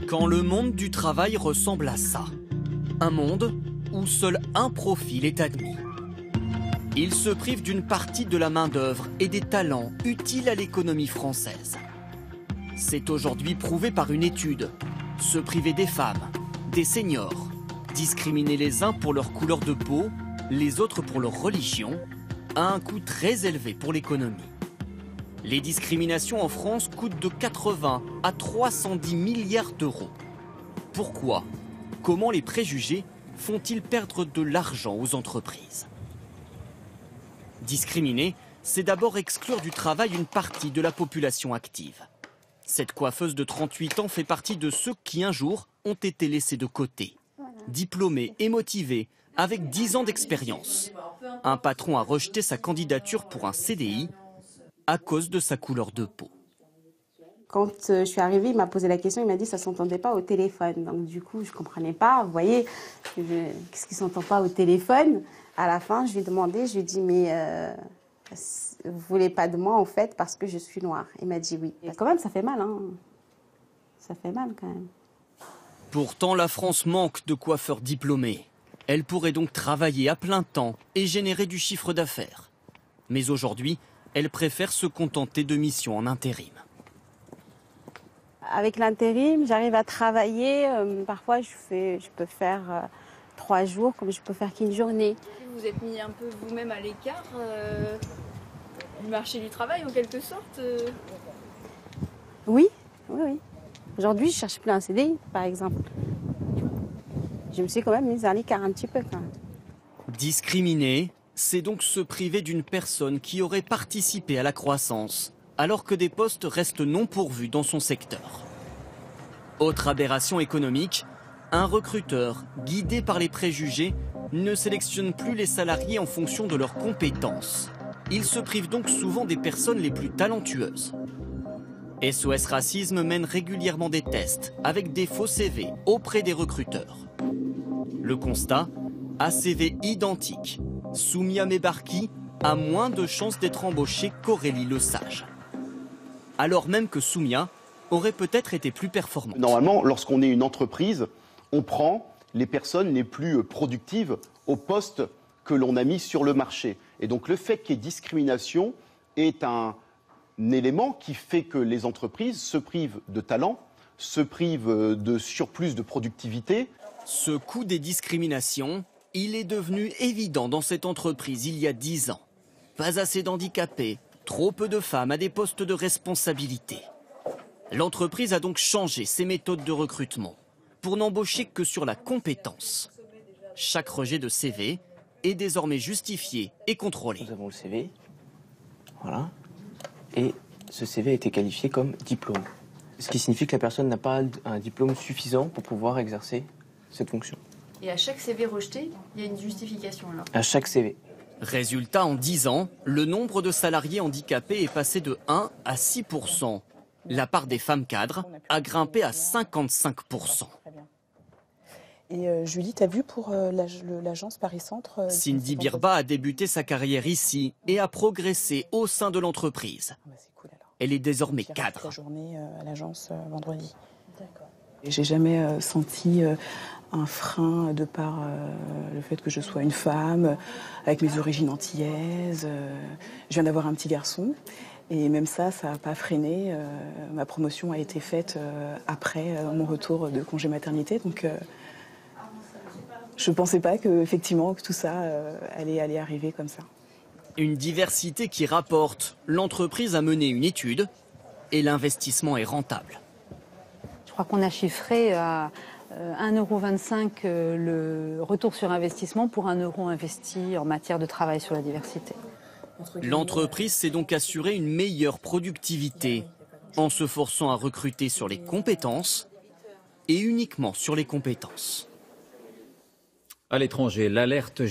Quand le monde du travail ressemble à ça, un monde où seul un profil est admis. Il se prive d'une partie de la main-d'œuvre et des talents utiles à l'économie française. C'est aujourd'hui prouvé par une étude. Se priver des femmes, des seniors, discriminer les uns pour leur couleur de peau, les autres pour leur religion, a un coût très élevé pour l'économie. Les discriminations en France coûtent de 80 à 310 milliards d'euros. Pourquoi? Comment les préjugés font-ils perdre de l'argent aux entreprises? Discriminer, c'est d'abord exclure du travail une partie de la population active. Cette coiffeuse de 38 ans fait partie de ceux qui un jour ont été laissés de côté. Diplômée et motivée, avec 10 ans d'expérience. Un patron a rejeté sa candidature pour un CDI à cause de sa couleur de peau. Quand je suis arrivée, il m'a posé la question, il m'a dit que ça ne s'entendait pas au téléphone. Donc du coup, je ne comprenais pas. Vous voyez, qu'est-ce qui ne s'entend pas au téléphone? À la fin, je lui ai demandé, je lui ai dit, mais vous ne voulez pas de moi en fait parce que je suis noire? Il m'a dit oui. Et quand même, ça fait mal, hein. Ça fait mal quand même. Pourtant, la France manque de coiffeurs diplômés. Elle pourrait donc travailler à plein temps et générer du chiffre d'affaires. Mais aujourd'hui, elle préfère se contenter de missions en intérim. Avec l'intérim, j'arrive à travailler. Parfois, je peux faire 3 jours, comme je peux faire qu'une journée. Vous êtes mis un peu vous-même à l'écart du marché du travail, en quelque sorte Oui, oui, oui. Aujourd'hui, je cherche plus un CDI, par exemple. Je me suis quand même mise à l'écart un petit peu. Quand même. Discriminer, c'est donc se priver d'une personne qui aurait participé à la croissance, alors que des postes restent non pourvus dans son secteur. Autre aberration économique, un recruteur, guidé par les préjugés, ne sélectionne plus les salariés en fonction de leurs compétences. Il se prive donc souvent des personnes les plus talentueuses. SOS Racisme mène régulièrement des tests avec des faux CV auprès des recruteurs. Le constat, à CV identique, Soumia Mebarki a moins de chances d'être embauchée qu'Aurélie Lesage. Alors même que Soumia aurait peut-être été plus performante. Normalement, lorsqu'on est une entreprise, on prend les personnes les plus productives au poste que l'on a mis sur le marché. Et donc le fait qu'il y ait discrimination est un élément qui fait que les entreprises se privent de talent, se privent de surplus de productivité. Ce coût des discriminations, il est devenu évident dans cette entreprise il y a 10 ans. Pas assez d'handicapés, trop peu de femmes à des postes de responsabilité. L'entreprise a donc changé ses méthodes de recrutement pour n'embaucher que sur la compétence. Chaque rejet de CV est désormais justifié et contrôlé. Nous avons le CV, voilà, et ce CV a été qualifié comme diplôme. Ce qui signifie que la personne n'a pas un diplôme suffisant pour pouvoir exercer cette fonction. Et à chaque CV rejeté, il y a une justification alors? À chaque CV. Résultat, en 10 ans, le nombre de salariés handicapés est passé de 1 à 6%. La part des femmes cadres a grimpé à 55%. Et Julie, t'as vu pour l'agence Paris Centre Cindy Birba a débuté sa carrière ici et a progressé au sein de l'entreprise. Cool, elle est désormais cadre. La journée à l'agence vendredi. J'ai jamais senti un frein de par le fait que je sois une femme, avec mes origines antillaises. Je viens d'avoir un petit garçon. Et même ça n'a pas freiné. Ma promotion a été faite après mon retour de congé maternité. Donc, je ne pensais pas que tout ça allait arriver comme ça. Une diversité qui rapporte. L'entreprise a mené une étude et l'investissement est rentable. Je crois qu'on a chiffré à 1,25 € le retour sur investissement pour 1 € investi en matière de travail sur la diversité. L'entreprise s'est donc assurée une meilleure productivité en se forçant à recruter sur les compétences et uniquement sur les compétences. À l'étranger, l'alerte